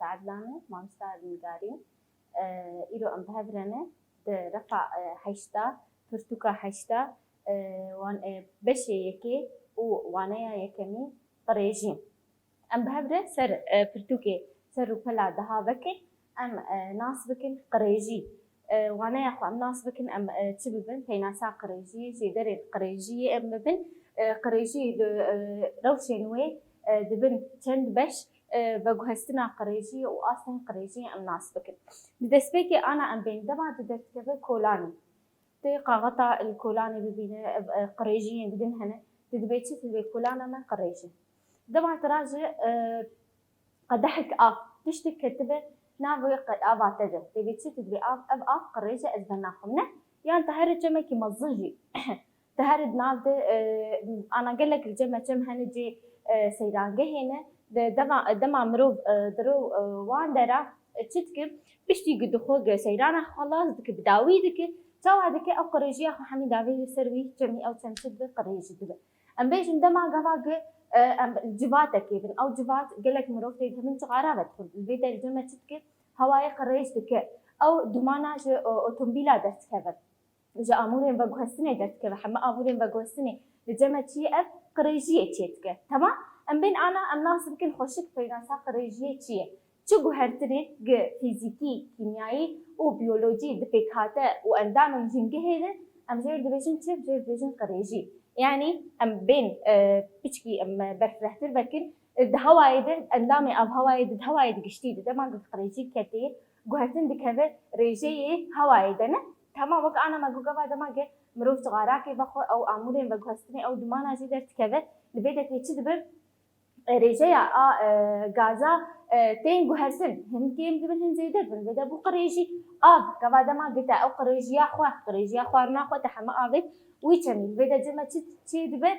عدلانة مانستا دنگارين إيرو أم بهبرنا رفع حشتا فرتوكا حشتا وان بشي يكي وانيا يكمي قريجين أم بهبرة سر فرتوكي سر وبلا دها بكن أم ناس بكن قريجي وانيا خو أم ناس بكن أم تببن بيناسا قريجي جدر قريجي أم ببن قريجي روشنوي دبن تند بش بجهزتنا قريجي وأصلا قريجي أم ناس بكن بدسبيكي أنا أم بين دما تدركبه كولاني تيقا غطا الكولاني ببينه قريجيين بدن هنا تدبيتي تدبي كولانا من قريجي دما تراجع قدحك تشتك كتبه نافي قد تدر تبيتي تدبي أب قريجي أزبناكم يعني تهرج جمعك مزجي تهرد نافده أنا قال لك الجمع كم هنجي سيرانجه هنا دما مروف درو واندرا تشتك بشتي قد خوج سيرانا خلاص دك بداوي دك توا دك أو قريجي أخو حمي داوي سروي جمعي أو تمشد قريجي دبا أم بيش دما قفاق جباتك كيفن أو جبات قال لك مروف تيجي من تقاربة تدخل البيت الجمع تشتك هواي قريج دك أو دمانا أوتومبيلا درت كذا جا أمورين بجوهسني درت كذا حما أمورين بجوهسني الجمع شيء قريجية تشتك تمام أم بين أنا أم ناس يمكن خوشك في ناس قريجية شيء شو جهرتري فيزيكي كيميائي وبيولوجي دبيكاتا وأندام جنجه هذا أم جير دبيجن شيء جير دبيجن قريجي يعني أم بين بيشكي أم برفرهتر بكن الهوايد أندامي أب هوايد قشتيد ده ما قد قريجي كتير جهرتن دكذا ريجي هوايدنا تمام وقت أنا ما جوجا بعد ما جه مروف تغاركي بخو أو أمورين بجوهستني أو دمانا جدرت كذا لبيتك يتشدبر رجيا غازا تين جهرسن هم كيم دبن هم زيدر بن بدا بو قريجي كبعد ما قلت أو قريجي أخوة ناخوة تحمى أغيب ويتمي بدا جمع تشدبر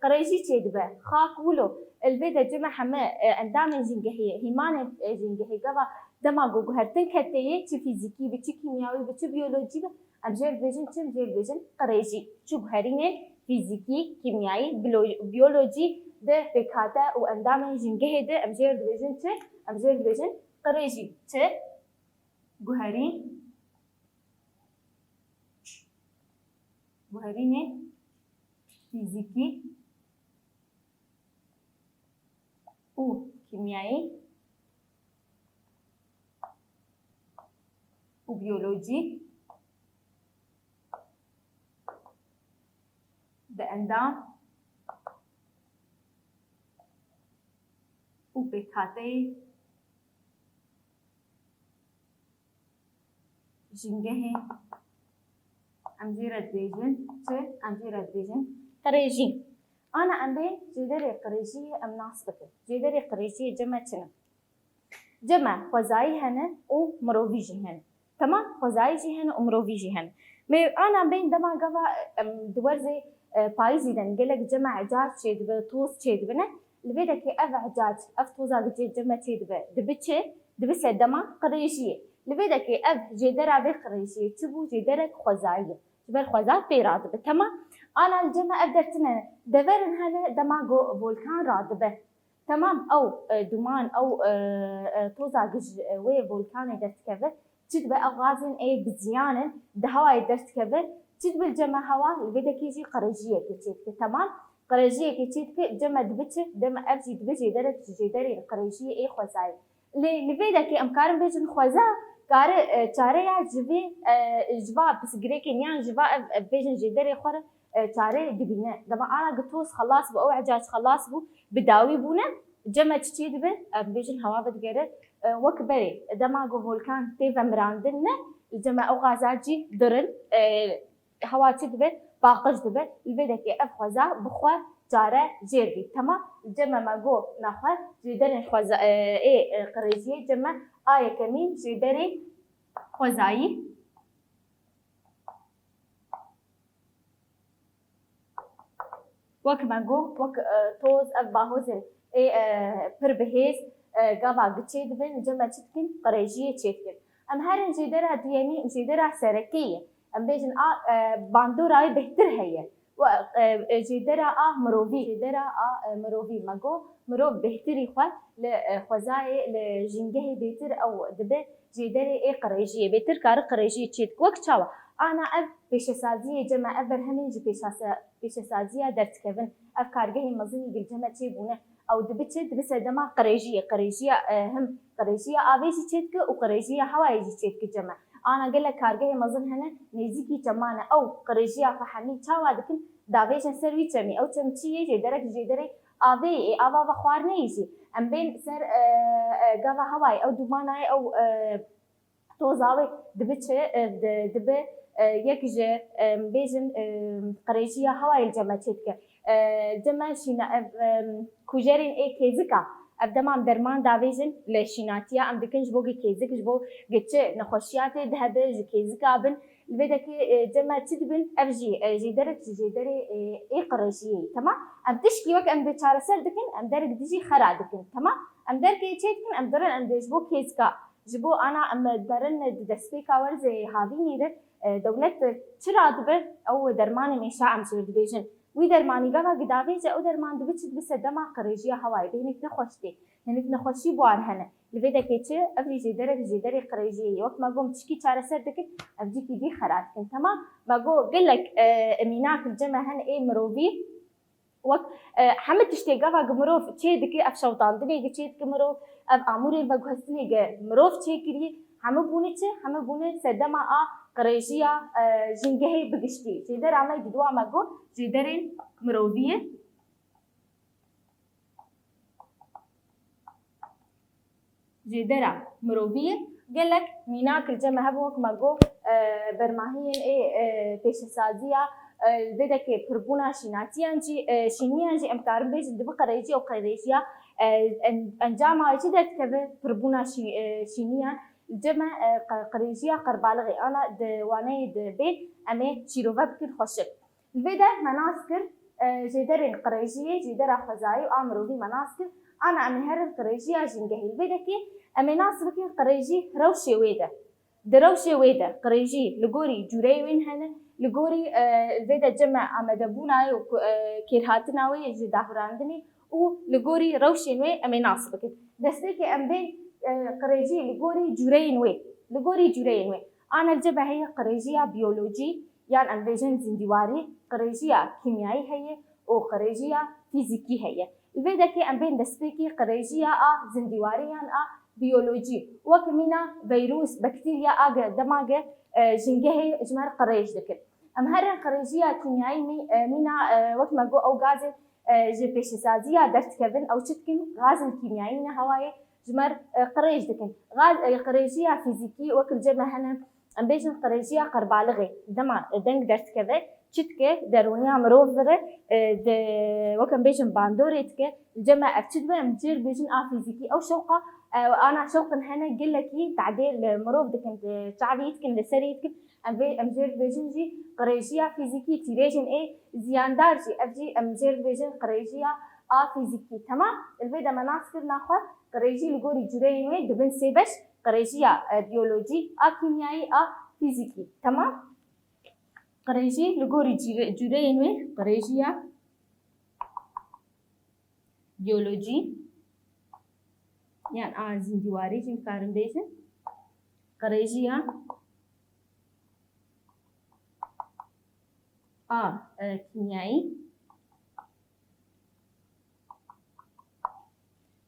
قريجي تشدبر خاك ولو البدا جمع حما أندام جنجهية هيمان جنجهية قبا دما جهرتن كتير تي فيزيكي بتي كيميائي بتي بيولوجي أمجر بيجن تم جر بيجن قريجي شو جهرينه فيزيكي كيميائي بيولوجي ده فكاتا وأندام جنجه ده أمجر بيجن ت أمجر بيجن قريجي ت جهرينه فيزيكي وكيميائي وبيولوجي بأندام وبكاتي جنجه أمجير الديجن أمجير الديجن قريجي أنا أمبي جدري قريجي أم ناصبك جدري قريجي جمع خوزاي هنا ومروفيجي هنا تمام خوزايجي هنا ومروفيجي هنا أنا بين دما قفا دورزي بايزي دن قلك جمع عجاج شيد بطوس شيد بنا لبيدك أف عجاج أف توزا قجي جمع شيد دبتشي دبسة دما قريشية لبيدك أف جدرا بقريشية تبو جدرك خوزاية جبل خوزا في راتبة تمام أنا الجمع أقدرتنا دبرن هذا دما جو فولكان راتبة تمام أو دمان أو توزا قج وي فولكان درت كذا تبى أغازن أي بزيانة دهواي درت كذا تبى الجمع هوا البيت كيجي قريجية كتير تمام قريجية كتير جمع دبتش دم أفجي دبتش درت جدري قريجية أي خوزاي لبيت كي أمكارم بيجن خوزا كار شارع جبي جبا بس جريك يعني جبا بيجن جدري خور شارع دبنا دم أنا قطوس خلاص بو عجاج خلاص بو بداوي بونا جمع تشيد بيجن هوا بتجري وكبري دما جو فولكان تيفا مراندنا الجمع أو غازاجي درن هوا تدبر باقش دبر البيدك أفخذا بخوا جارة جيربي تمام الجمع ما جو نخوا جدرن خوزا قريجية جمع كمين جدري خوزاي وك ما جو وك توز أباهوزن بربهيز قابا قتشيد بين جمع تشكين قريجية تشكين أم هرن جدرها دياني جدرها سركية أم بيجن باندوراي بهتر هي جدرا مروفي جدرا مروفي ماگو مرو بهتری خو لخوزای لجنگه بهتر او دبه جدري قريجيه بهتر کار قريجيه چیت وقت چاوا انا اف پیشسازی جمع افر همین جی پیشسازی درت کردن اف کارگاهی مزنی گل جمع چی بونه او دبچه دبس دما قريجيه هم قريجيه آویجی چیت که و قريجيه هوایجی چیت که جمع انا قال لك كارجه مزن هنا نيزيكي جمانه او قريجيه فحمي تشاوا دكن دافيشن سروي تشمي او تمشي جدرك افي افا خوارنه يجي ام بين سر غافا هواي او دوماناي او توزاوي دبچه دبه يكجه بيجن قريجيه هواي الجمع تشتك جمع شينا كوجرين اي كيزكا ابدما درمان داویجن لشیناتیا ام دکنج بو کیزک جبو گچه نخوشیات دهبه کیزکا بن البدا کی جمع تدبن افجي جدري اي قرشيه تمام ام تشكي وك ام بچاره سر دکن ام درک دجی خرا دکن تمام ام درک چیتکن ام درن ام دجبو کیزکا جبو انا ام درن دسپیکا ورز هاوینیره دولت چرادبه او درمان میشا ام شد بیجن وی درمانی گاوا گداویج او درمان دبچ بس دما قريجيه هواي بينك نخوشتي هنك نخوشي بوار هنا لفيدا كيتشي افري جدري قريجيه وقت ما قوم تشكي تشاره سردك افجيكي دي خرات كنت تمام ما قو قال لك اميناك الجمع هن اي مروفي وقت حمد تشتي قاوا مروف تشي دكي اف شوطان دني تشي مروف اف اموري بغسني مروف تشي كري همه بونه سدما قريجيه جنگهي بگشتي جدر عمي دوا ماگو جدرين مروفيه جدرا مروفيه قال لك ميناك الجمع هبوك ماگو برماهين اي پیشسازيه بدك پربونا شيناتيانجي شينيانجي امكارم بيج دب قريجيه او قريجيه انجام اجي درت كبه پربونا شينيان جمع قريجيه قربالغي انا دواني دبي امي شيروفا بكر خوشك البدا مناسكر جدرين قريجيه جدرا خزاي وامرو دي مناسكر انا امي هر قريجيه جنگهي البدا كي امي ناسبك قريجي روشي ويدا دروشي ويدا قريجي لغوري جوري وين هنا لغوري البدا جمع امدبوناي وكيرهاتناوي جدافراندني ولغوري روشي وي امي ناسبك دستيكي ام بين قريجي لغوري جورين وي انا الجبه هي قريجيه بيولوجي يعني انفيجن زندواري قريجيه كيميائي هي وقريجيه فيزيكي هي البدا كي ام بين دستيكي قريجيه زندواري يعني بيولوجي وكمينا فيروس بكتيريا دماغ جنگه جمر قريج دكن ام هر قريجيه كيميائي مينا وقت ما جو او غاز جي بيشسازيه درت كبن او تشتكن غاز الكيميائي هواي جمر قريج دكن غاز قريجيه فيزيكي وكل جمع هنا ام بيجن قريجيه قربالغي دما دنگ درت كبه تشتكه درونيا مروفره د وكم بيجن باندوريتك الجمع اكتشبه مجير بيجن فيزيكي او شوقه انا شوقا هنا قل لك تعديل مروف دكن تعبيتكن لسريتكن امجير بيجنجي قريجيه فيزيكي تيريجن اي زياندارجي افجي امجير بيجن قريجيه فيزيكي تمام الفيدا مناسكر ناخذ قريجي لغوري جورين وي دبن سيبش قريجيه بيولوجي كيميائي فيزيكي تمام قريجي لغوري جورين وي قريجيه بيولوجي يعني زندواري جيم كارن بيجن قريجيه كيميائي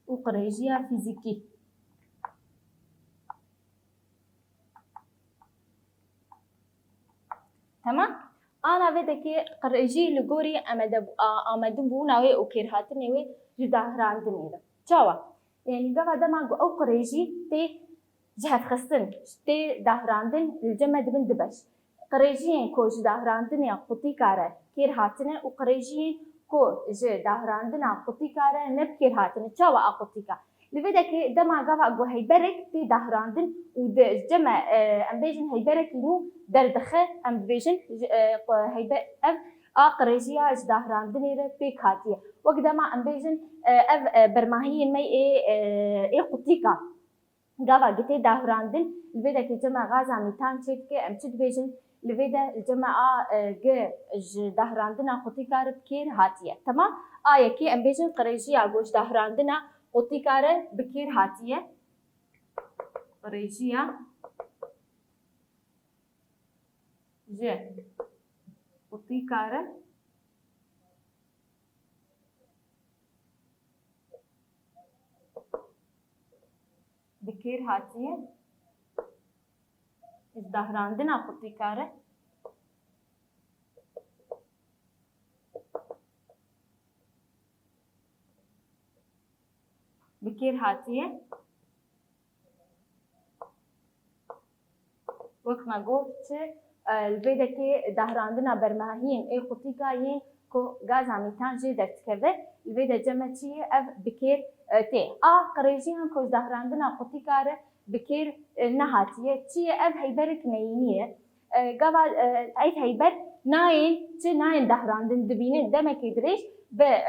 وقريجيه فيزيكي تمام انا بدك قريجي لغوري امدبوناوي وكيرهاتني جداهراندني تشوا يعني قفا دماغ او قريجي تي جهات خصن تي داهراندن الجمع دبن دبش قريجين كو جداهراندن قطي كاره كيرهاتني وقريجين كو جداهراندن قطي كاره نب كيرهاتني تشوا قطيكا لبدك دماغ قفا جو هيبرك تي داهراندن ودجمع ام بيجن هيبرك ينو دردخه ام بيجن هيبر قريجيه جداهراندني بيكاتيه وقدما ام بيجن برماهين مي اي قطيكا قاوا قتي داهراندن البدا كي جمع غازا ميتان تشيتكي ام تشد بيجن لفيدا الجماعة ج دهراندنا قطي كار بكير هاتية تمام يكي ام بيجن قريجية جوش دهراندنا قطي كار بكير هاتية قريجية ج قطي كار بكير هاتية دهراندنا قطي كار بكير هاتية وقت ما قلت الفيدا كي دهراندنا برماهين اي قطي كاين كو غاز عميتان جي درتكبه الفيدا جمعتي اف بكير تي قريجيان كو دهراندنا قطي كار بكير نهاتية تي اف هيبرك نينية قبل اي هيبر ناين تي ناين دهراندن دبينين دمك يدريش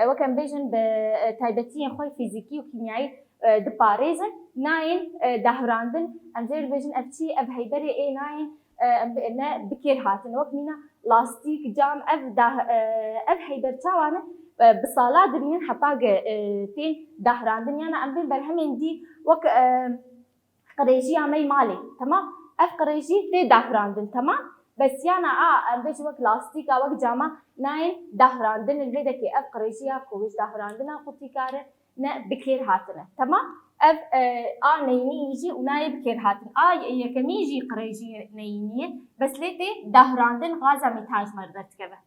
وكان بيجن بتايبتين خوي فيزيكي وكيميائي دباريزن ناين دهراندن امزير بيجن افتي اف هيبري اي ناين بكير هاتن وكمينا لاستيك جام اف هيبر تاوانا بصالة دبينين حطاق تين دهراندن يعني ام بين برهمين دي وك قريجي عمي مالي تمام اف قريجي تي دهراندن تمام بس يعني ام بيج وك لاستيك وك جاما ناين دهراندن الفيدا كي اف قريجي كوش دهراندن قطي كار نا بكير هاتنا تمام اف نيني يجي وناي بكير هاتن يكمي يجي قريجي نينيه بس ليتي دهراندن غازا ميتاج مردت كبه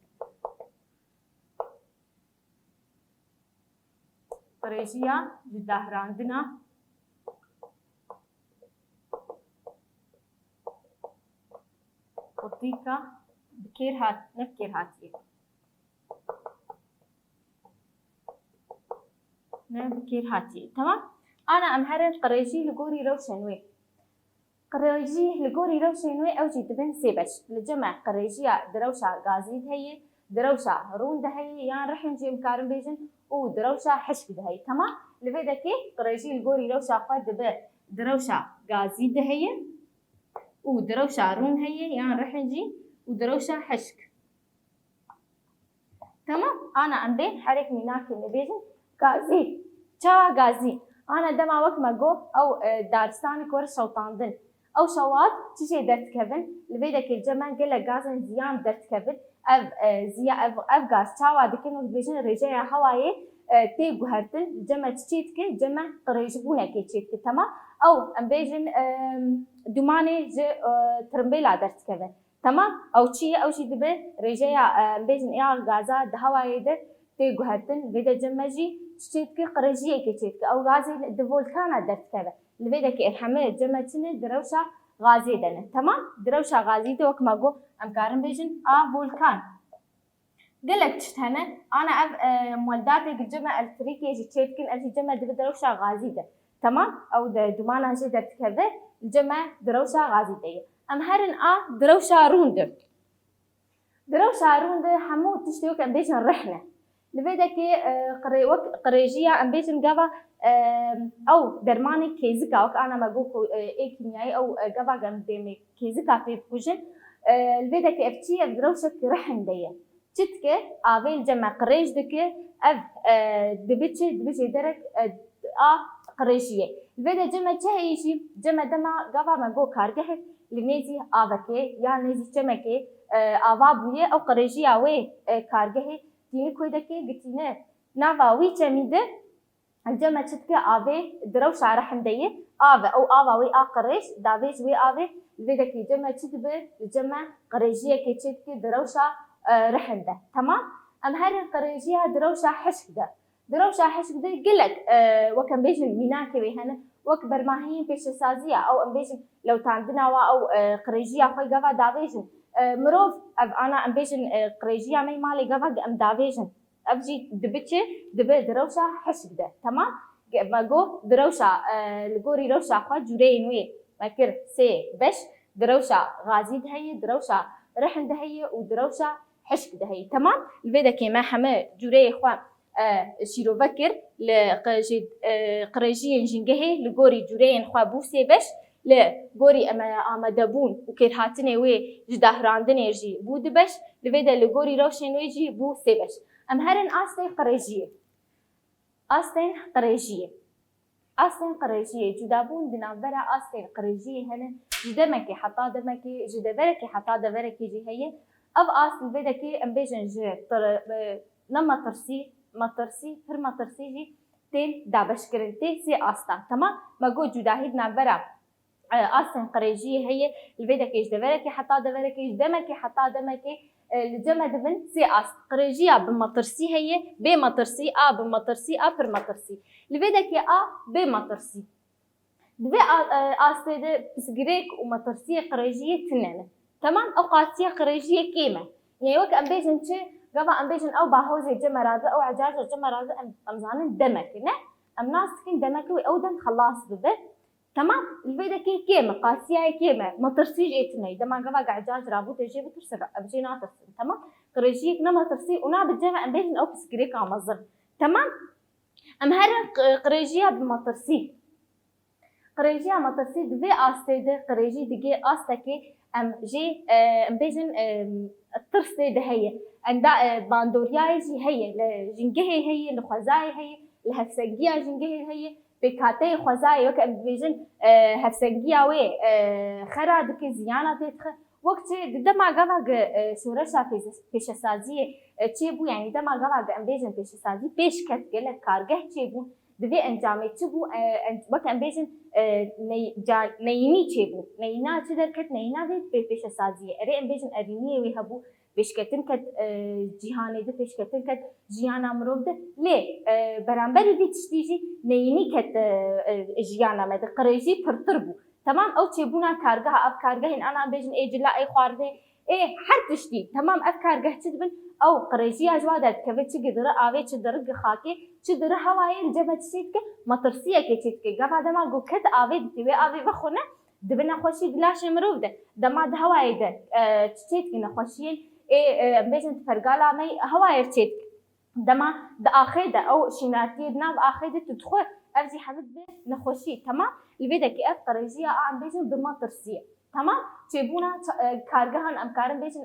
قريجيا دهراندنا قطيكا بكير هات نبكير هاتي نبكير هاتي تمام أنا أمهرن قريجي لقوري روشنوي قريجي لقوري روشنوي أوجي دبن سيبش لجمع قريجيا دروشة غازي هي دروشة رون دهي يعني رح نجي مكارن بيجن ودروشة حشك دهي تمام لفيدا كي قريجي لقوري روشة قد دب دروشة غازي دهي ودروشة رون هي يعني رح نجي ودروشة حشك تمام أنا أمبين حرك مناك نبيجن غازي چاوا غازي أنا دما وقت ما جو أو دارستاني كور شوطاندن أو شوات تشي درت كفن لبيدا كي الجمع قال غازن زيان درت كفن أف غاز چاوا دكين وبيجن رجايا هواي تي جهرتن الجمع تشيتك الجمع قريجبونا كي تشيتك تمام أو أم بيجن دوماني ج ترمبيلا درت كفن تمام أو شي دبي رجايا بيجن إياه غازا دهواي ده تي جهرتن بيدا جمجي تشيتك قريجية كي تشيتك أو غازي دفولكانا درت كفن لبيدا كي الحمل جمعتنا دروشة غازي دنا تمام دروشة غازي ده وكما جو أم كارن بيجن فولكان قلت تشتهنا أنا مولداتي الجمع التريكي جي تشيتكن الجمع دروشة غازي ده تمام أو دومانا جي درت كذا الجمع دروشة غازي ده أم هرن دروشة روند دروشة روند حمود تشتيوك أم بيجن رحلة لبيدا كي قريجية أم بيجن قبا أو درماني كيزكا وك أنا مجوكو إيه كيميائي أو قبا قمدمي كيزكا في بوجن لبيدا كي أفتي دروشة رحن ديه تتك أبيل جمع قريج دك دبتشي درك قريجية البدا جمع تهيشي جمع دما قبا مجو كارجه لنيزي أبكي يعني نيزي جمعكي أبابوية أو قريجية وي كارجه تيني كويدكي قتينه نافاوي تميده الجمع تتك أبي دروش عرحن ديه أو أباوي قريج دافيج وي أبي البدا كي جمع تتبه الجمع قريجية كي تتك دروشة رحنده تمام ام هر قريجيها دروشة حشك ده دروشة حشك ده قلك وكان بيجن ميناكي بيهنا وكبر ماهين بيش سازية او ام بيجن لو تعندنا او قريجيها خوي قفا دافيجن مروف انا ام بيجن قريجيها مي مالي قفا ام دافيجن ابجي دبتشي دروشة حشك ده تمام ما جو دروشة لقوري روشة خوا جورين وي ماكر سي بش دروشة غازي دهي دروشة رحن دهي ودروشة حشك دهي تمام الفيدا كيما حما جوري خوا شيرو فكر لقريجين جنجهي لقوري جورين خوا بوسي بش لا جوري أما دبون وكير هاتني وي جداهراندني جي بود بش لفيدا لجوري روشن ويجي بو سبش أم هرن آستين قريجية جدابون دنابرا آستين قريجية هنا جدمكي حتى دمكي جدبركي حتى دبركي جي هي أب آست لفيدا كي أم بيجن جي نما ترسي هر ما ترسي جي تين دابش كرن تين سي آستا تمام ما جو جداهي دنابرا آستين قريجية هي لفيدا كي جدبركي حتى دبركي جدمكي حتى دمكي الجمع دبن سي آست قريجية بمطرسي هي بمطرسي بمطرسي برمطرسي لفيدا كي بمطرسي دبي آستي ده بسجريك ومطرسية قريجية تنين تمام أو قاسية قريجية كيمة يعني وك أم بيجن شيء قبل أم بيجن أو باهوزي جمع رازة أو عجاجة جمع رازة أم زانن دمك نه أم ناس كن دمك أو دم خلاص بده تمام الفيدا كي كيمة قاسية كيمة مطرسي جيتني دما قبل عجاج رابو تجي بترسل أبجي ناطرسي تمام قريجية نما ترسي ونا بالجمع أم بيجن أو بسجريك عمزر تمام أم هرن قريجية بمطرسي قريجية مطرسي دبي آستي ده قريجي دقي آستكي أم جي أم بيجن الترسي ده هي عند باندورياي جي هي لجنجهي هي لخزاي هي لهفسنجيا جنجهي هي بكاتي خزاي وك أم بيجن هفسنجيا وي خرا دكي زيانة تدخ وقت دما قبل سورشا پیش سازی چی بو یعنی دما قبل ام بیجن پیش سازی پیش کت گله کارگه چی بو دوی انجامه چی بو وقت ام بیجن نینی چی بو نینا چی درکت نینا وی پیش سازی اره ام بیجن ارینی وی هبو پیش کتن کت جهانی ده پیش کتن کت جیانا مروب ده لی برانبری وی تشتیجی نینی کت جیانا مده قریجی پرتر بو تمام او تشيبونا كارجها اف كارجهن انا بيجن اي جلا اي خوارده اي حر تشتي تمام اف كارجه تدبن او قريجيا جوادات كبت قدر اوي تدرج خاكي تدر هواي الجبت سيتك مطرسيه كيتك غبا دما جو كت اوي دتي اوي بخونه دبنا خوشي دلاش مروده دما د هواي ده تشيتك نخوشين اي بيجن تفرقالا مي هواي تشيتك دما د اخيده او شيناتي دنا باخيده تدخل افزي حمد نخوشي تمام الفيدا كي اف قريجية عم بيجن بمطرسية تمام تشيبونا كارجهن ام كارن بيجن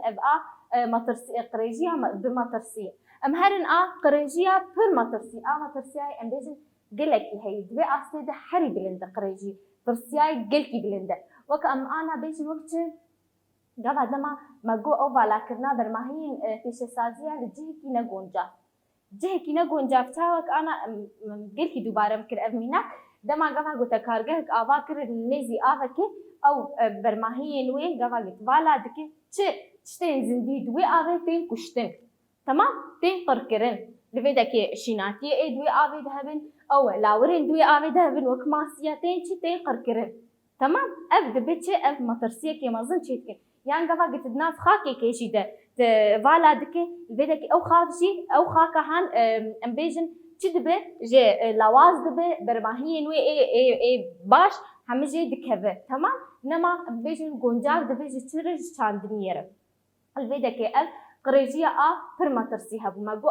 مطرسية قريجية بمطرسية ام هرن قريجية بر مطرسية مطرسية ام بيجن قلكي هي دبي استيد حري بلندا قريجي طرسية قلكي بلندا وك ام انا بيجن وقت قبل دما ما جو او بالا كرنا برماهين في سازية لجهكي نقونجا جهكي نقونجا فتاوك انا قلكي دوباره مكر افمينا دما قفا قلت كارجه آوا كر ليزي آفكي أو برماهين وين قفا قلت بالا دكي تشتين زندي دوي آفي تين كشتن تمام تين قركرن لفيدا كي شيناتي اي دوي آفي دهبن أو لاورين دوي آفي دهبن وكماسيا تين قركرن تمام أف دبتش أف مطرسية كي مازن تشيتكن يعني قفا قلت دناف خاكي كيشي ده بالا دكي لفيدا كي أو خافجي أو خاكا هان امبيجن تدبه جه لواز دبه برماهين وي اي باش همجي دكبه تمام نما بيجن گونجاو دبه جه چرج چاندنيره الفيدا كي ال قريجيه پر مطرسي هبو ماگو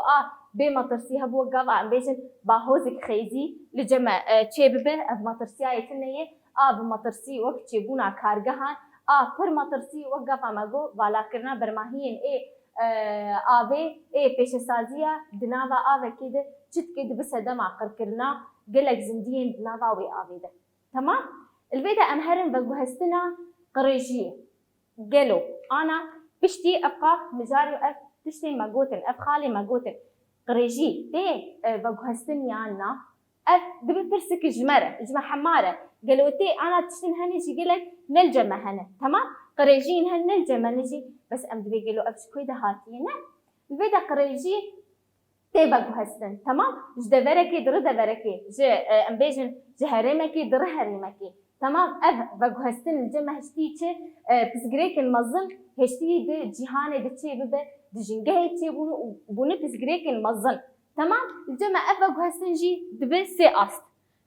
بي مطرسي هبو قوا بيجن باهوزك خيزي لجمع چيبه اف مطرسي ايتنيه بمطرسي وقت چيبونا كارگهان پر مطرسي وقفا ماگو والا کرنا برماهين اي آوه پیش سازیه دناوا آوه که ده چت که ده بس دما قرکرنا قلق زندین دناوا وی آوه ده تمام؟ الفيدا أمهرن بجهزتنا قريجية قالوا أنا بشتي أبقى مجاري أف تشتي مجوتن أف خالي مجوتن قريجي تي بجهزتني أنا أف دبي برسك جمع حمارة قالوا تي أنا تشتين هني شي قلك نلجمة هنا تمام؟ قريجين هن نلجمة نجي بس أم دبي قالوا أف شكوي ده هاتينا الفيدا قريجي تي بجهزتن تمام؟ جدا بركي دردا بركي أم بيجن جهرمكي درهرمكي تمام اف بجهزتن الجمع هشتيتش بسجريك المظن هشتي دي جهاني دتشي ببه دجنجهي تشي بوني بسجريك المظن تمام الجمع اف بجهزتن جي دبي سي أصل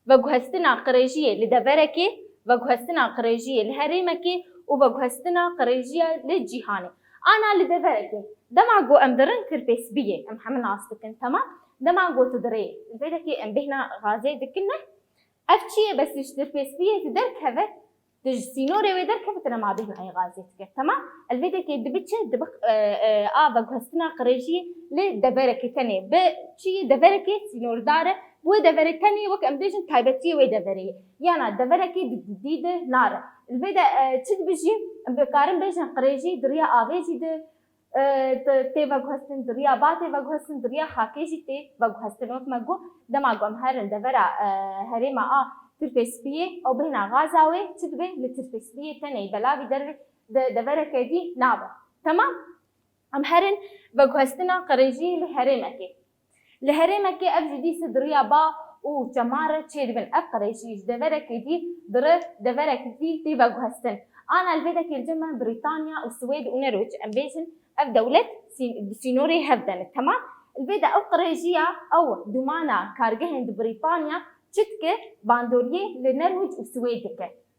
بجهزتنا قريجية لدبركي بجهزتنا قريجية لهرمكي وبجهزتنا قريجية للجهاني أنا لدبركي دمعقو أمدرن كربيسبية أم حمل عاصتكن تمام دمعقو تدري الفيدكي أم بهنا غازي دكنا أفتشي بس يشتر بيسبية تدرك هذا تج سينوري ويدر كيف تنا ما بين أي غازتك تمام الفيدا كي دبتش دبق بجهستنا قريجي لدبرك تاني بشي دبرك سينور داره ودبرك تاني وك أمبيجن تايبتي ودبري يعني دبرك ديد نار الفيدا تد بيجي بكارم بيجن قريجي دريا آبيجي ده تي بجهستن دريا باتي بجهستن دريا خاكيجي تي بجهستن وك مجو دماغ أمهرن دبرة هريما ترفسبيه أو بهنا غازاوي تدبي لترفسبيه تاني بلا بدر دبرة كدي نابا تمام أمهرن بجهستنا قريجي لهرمكي أبجدي صدريا با وجمارة تشيد بن أقريجي دبرة كدي دبرة كدي تي بجهستن أنا الفيدا كالجمع بريطانيا والسويد ونرويج أمبيجن أب دولة سينوري هبدن تمام الفيدا أو قريجية أو دومانا كارجهن بريطانيا تشتكي باندوريه لنرويج والسويد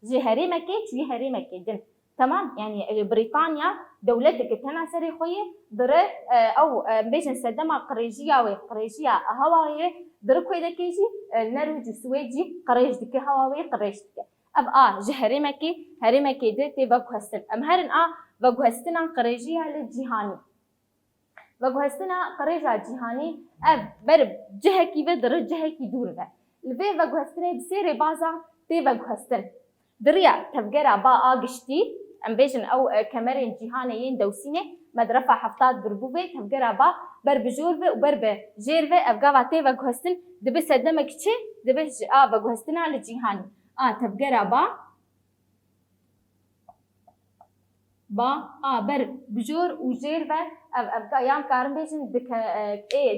جي هرمكي تشي هرمكي جن تمام يعني بريطانيا دولتك تنا سري خويه در او بيجن سدما قريجيه وقريجيه هوايه در كويده كيجي نرويج والسويد قريج دك هوايه قريج دك اب جهرمكي هرمكي دي تي بغوستن امهرن بغوستنا قريجيه للجهاني بغوستنا قريجه جهاني اب بر جهكي بدر جهكي دور ده الفي بغوستنا بسيري بازا تي بغوستن دريا تفجرا با اغشتي امبيجن او كاميرين جهانيين دوسينه مدرفه حفتات بربوبه تفجرا با بربجوربه وبربه جيربه افغا تي بغوستن دبي سدمك تشي دبي بغوستنا لجهاني تفجرا با بر بجور وجيربه افغا يام كارمبيجن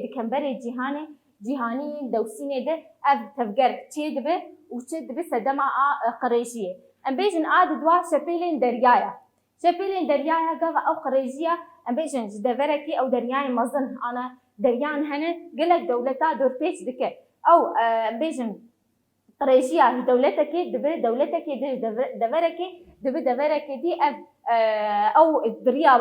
دكمبري جهاني دوسينه ده تفجر تشي دبي وتشد بسدما قريجيه امبيجن دوا شبيلين دريايا قاف او قريجيه امبيجن دفركي او درياي مزن انا دريان هنا قلك دولتا دور بيش دك او امبيجن قريجيه دولتك دولتك دفركي دفركي دي او دريا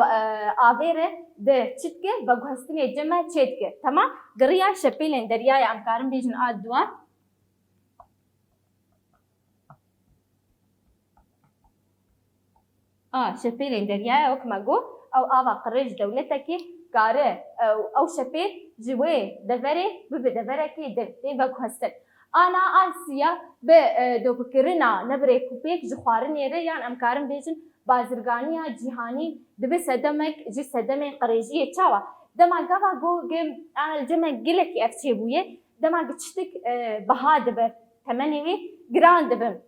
افيره ده تشتكه بغوستني جمع تشتكه تمام قريا شبيلين دريايا ام كارم بيجن دوا شبيلين دريايا وكماغو او افا قريج دولتك قاره او شبيل جوي دفري بدفركي دي بغوستن انا اسيا بدوكرنا نبري كوبيك جخارني ريان ام كارم بيجن بازرگانيا جهاني دبي سدمك جي سدمي قريجيه تشاوا دما غافا جو جيم انا الجمع قلك افتشبويه دما تشتك بهادب ثمانية جراند بم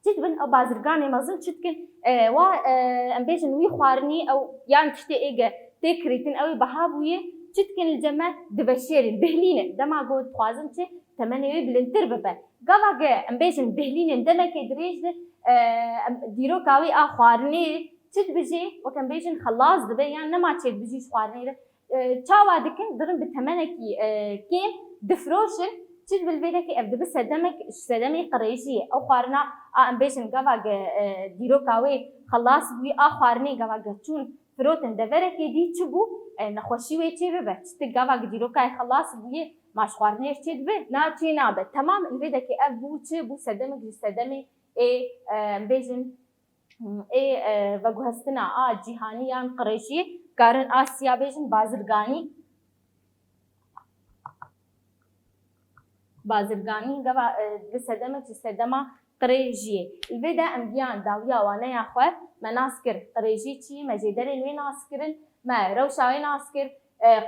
تتبن او بازرگاني مازن تشتكن وا امبيجن وي خوارني او يعني تشتي ايجا تكريتن او بهابويه تشتكن الجمع دبشير بهلين دما جو خوازن تشي ثمانية بلنتر ببا غافا امبيجن بهلين دما كدريج ديرو كاوي خوارني تشد بيجي وكان بيجن خلاص دبي يعني ما تشد بيجي خوارني تشاوا دكن درن بتمنكي كيم دفروشن تشد بالبيدكي ابدا بس سدمي قريشيه او خوارنا امبيجن غافا ديرو كاوي خلاص بي خوارني غافا تشون فروتن دفركي دي تشبو نخوشي وي تشي ببا تشد غافا ديرو كاي خلاص بي ما خوارني تشد بي ناتي نابه تمام البيدكي ابو تشبو سدمي بيجن بغوستنا جهانيان قريشي كارن آسيا بيجن بازرگاني غوا بسدما قريجي الفيدا امبيان داويا وانا يا خو مناسكر قريجي تشي مجدر وين ناسكرن ما روشاي ناسكر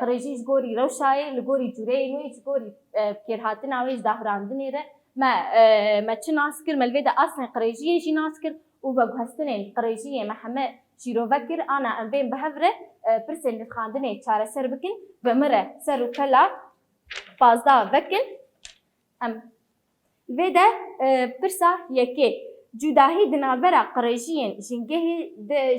قريجي جوري روشاي لغوري جوري نوي جوري كيرهاتنا ويج داهراندني ما تناسكر ملفيدا اصلا قريجيه جي ناسكر وبغوستنين قريجيه محمد شيروفكر انا ام بين بهفره برسل خاندني چاره سر بكن بمره سر وكلا فازدا بكن ام الفيدا برسا يكي جداهي دنابرا قريجيين جنگه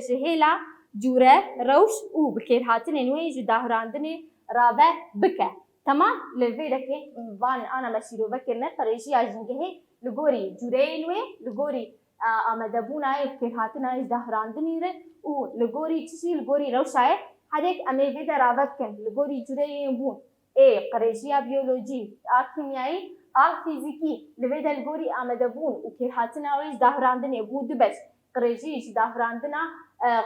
جهيلا جوره روش و بكيرهاتنين وي جداهراندني رابع بكه تمام للفيدا كي بان انا مشيرو بكرنا قريشي اجنجه لغوري جورينوي لغوري امدبوناي كيرهاتنا دهراندني ر و لغوري تشي لغوري روشاي هذيك امي فيدا رابكن لغوري جوريين بون قريشيا بيولوجي كيميائي فیزیکی لویدا الگوری آمده بون و که هاتنا ویش دهراندنی بود بش قریجیش دهراندنا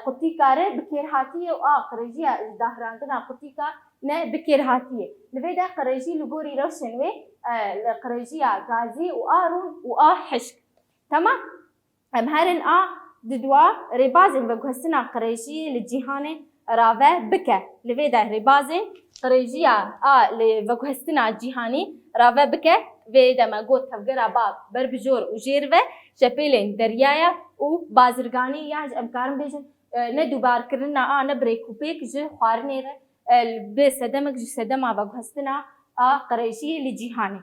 قطی کاره بکیر هاتیه و قریجی دهراندنا قطی کا نه بکیر هاتیه لویدا قریجی لگوری روشنوی قریجی غازی و آرون و حشک تمام ام هرن ددوا ربازن بگوستنا قریجی لجهان راوه بکه لویدا ربازن قریجیا لوگوستنا جهانی راوه بکه ویدا ما گوت تفجر باب بربجور وجيرفه شبيلين دريايا وبازرگاني ياج امكارم بيجن ندوبار كرنا نبريكو بيك جي خوارنير بسدمك جي سدما بغستنا قريشي لجيهاني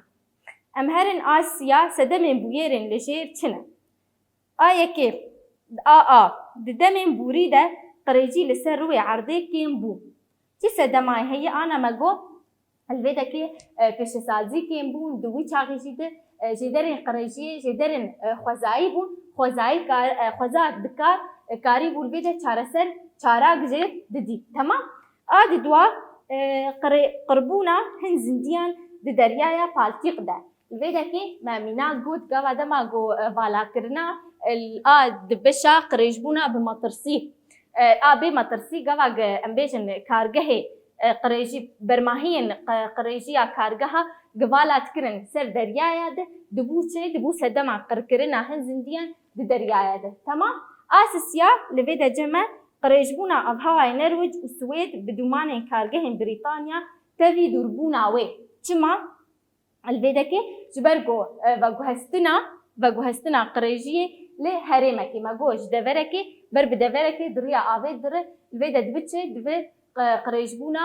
امهرن آسيا سدمين بويرن لجير چنه يكي ددمين بوري ده قريجي لسر روي عرضي كيم بو چي سدماي هي انا مگو الویدا که کشسازی کم بون دوی چاقی جیده جدرن قریجی جدرن خوزایی بون خوزایی خوزا دکار کاری بول ویدا چارسر چارا گجه ددی تمام دوا قربونا هن زندیان د دریایا پالتیق ده الویدا که مامینا گود گوا دما گو والا کرنا دبشا قریج بونا بمطرسی بمطرسی گوا امبیجن کارگه قريجي برماهين قريجيا كارجها قبالات كرن سر دريايا ده دبو سدما قركرنا هنزنديان دريايا ده تمام اساسيا لفيدا جمع قريجبونا ابهاي نرويج والسويد بدومان كارجهن بريطانيا تبي دربونا وي تما الفيدا كي جبرجو وغوهستنا قريجيه لهرمكي ما جوش دفركي برب دفركي دريا ابي در الفيدا دبتش دبي قريجبونا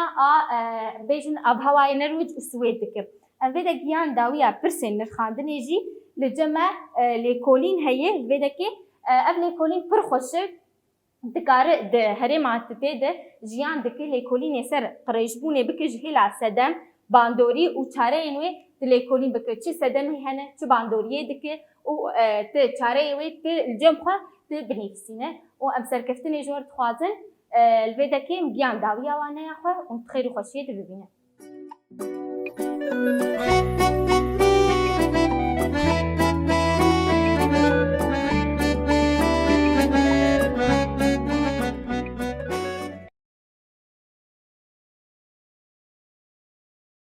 بيجن ابهواي نرويج والسويد دكم الفيدا جيان داويا برسن نرخاندن يجي لجمع ليكولين هي الفيدا كي ليكولين برخوش دكار د هرمات تيد جيان دكي ليكولين يسر قريجبونه بكج هلا سدم باندوري و چاره انوي ليكولين بك چي سدم هنه چ باندوري دكي و ت چاره وي ت الجمخه ت بنفسينه و امسر كفتني جور خوازن الفيدا كي مجيان داويا وانا يا خو وتخيروا خوشيه تبينه